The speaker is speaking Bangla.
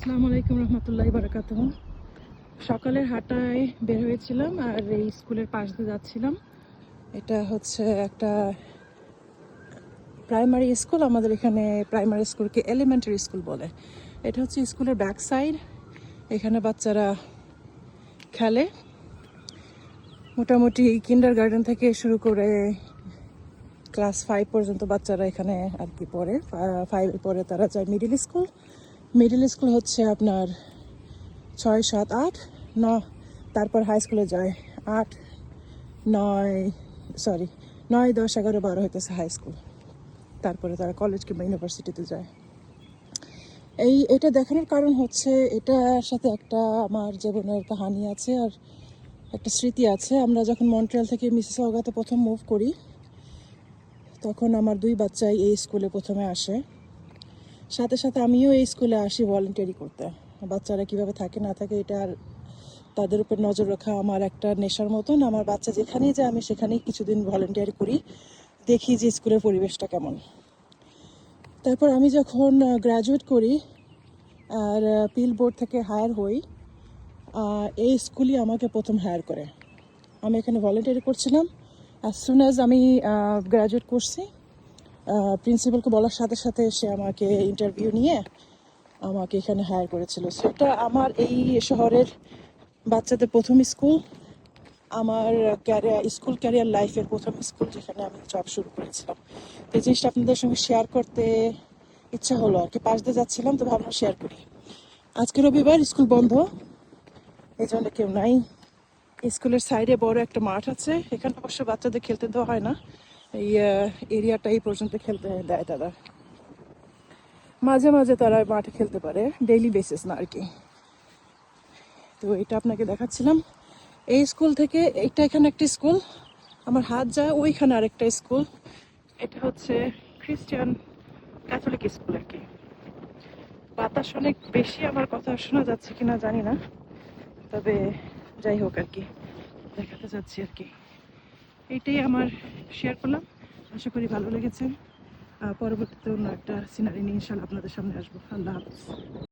আসসালামু আলাইকুম রহমতুল্লাহি বারাকাতুহু। সকালের হাঁটায় বের হয়েছিলাম আর এই স্কুলের পাশ দিয়ে যাচ্ছিলাম। এটা হচ্ছে একটা প্রাইমারি স্কুল। আমাদের এখানে প্রাইমারি স্কুলকে এলিমেন্টারি স্কুল বলে। এটা হচ্ছে স্কুলের ব্যাক সাইড। এখানে বাচ্চারা খেলে, মোটামুটি কিন্ডার গার্ডেন থেকে শুরু করে ক্লাস 5 পর্যন্ত বাচ্চারা এখানে আর কি পড়ে। 5-এর পরে তারা যায় মিডিল স্কুল। মিডিল স্কুল হচ্ছে আপনার 6, 7, 8, 9, তারপর হাই স্কুলে যায় 8, 9, 9, 10, 11, 12 হইতেছে হাই স্কুল। তারপরে তারা কলেজ কিংবা ইউনিভার্সিটিতে যায়। এটা দেখানোর কারণ হচ্ছে এটার সাথে একটা আমার জীবনের কাহিনী আছে আর একটা স্মৃতি আছে। আমরা যখন মন্ট্রিয়াল থেকে মিসিসগাতে প্রথম মুভ করি, তখন আমার 2 বাচ্চাই এই স্কুলে প্রথমে আসে। সাথে সাথে আমিও এই স্কুলে আসি ভলেন্টিয়ারি করতে। বাচ্চারা কিভাবে থাকে না থাকে এটা আর তাদের উপর নজর রাখা আমার একটা নেশার মতন। আমার বাচ্চা যেখানেই যায় আমি সেখানেই কিছুদিন ভলেন্টিয়ারি করি, দেখি যে স্কুলের পরিবেশটা কেমন। তারপর আমি যখন গ্র্যাজুয়েট করি আর পিল বোর্ড থেকে হায়ার হই, এই স্কুলই আমাকে প্রথম হায়ার করে। আমি এখানে ভলেন্টিয়ারি করছিলাম। অ্যাজ সুন অ্যাজ আমি গ্র্যাজুয়েট করছি, প্রিন্সিপালকে বলার সাথে সাথে সে আমাকে ইন্টারভিউ নিয়ে আমাকে এখানে হায়ার করেছিল। সেটা আমার এই শহরের বাচ্চাদের প্রথম স্কুল, আমার স্কুল ক্যারিয়ার লাইফের প্রথম স্কুল যেখানে আমি জব শুরু করেছিলাম। তো এই জিনিসটা আপনাদের সঙ্গে শেয়ার করতে ইচ্ছা হলো আর কি। পাশ দিয়ে যাচ্ছিলাম তো ভাবলাম শেয়ার করি। আজকে রবিবার, স্কুল বন্ধ, এই জন্য কেউ নাই। স্কুলের সাইডে বড় একটা মাঠ আছে, এখানে অবশ্য বাচ্চাদের খেলতে দেওয়া হয় না। এই এরিয়াটা এই পর্যন্ত খেলতে দেয় তারা। মাঝে মাঝে তারা মাঠে খেলতে পারে, ডেইলি বেসিস না আর কি। তো এটা আপনাকে দেখাচ্ছিলাম। এই স্কুল থেকে এখানে একটা স্কুল, আমার হাত যায় ওইখানে আরেকটা স্কুল। এটা হচ্ছে খ্রিস্টান ক্যাথলিক স্কুল আর কি। বাতাস অনেক বেশি, আমার কথা শোনা যাচ্ছে কিনা জানি না, তবে যাই হোক আর কি দেখাতে যাচ্ছি আর কি। এইটাই আমার শেয়ার করলাম, আশা করি ভালো লেগেছে। পরবর্তীতে অন্য একটা সিনারি নিয়ে ইনশাল্লাহ আপনাদের সামনে আসবো। আল্লাহ হাফিজ।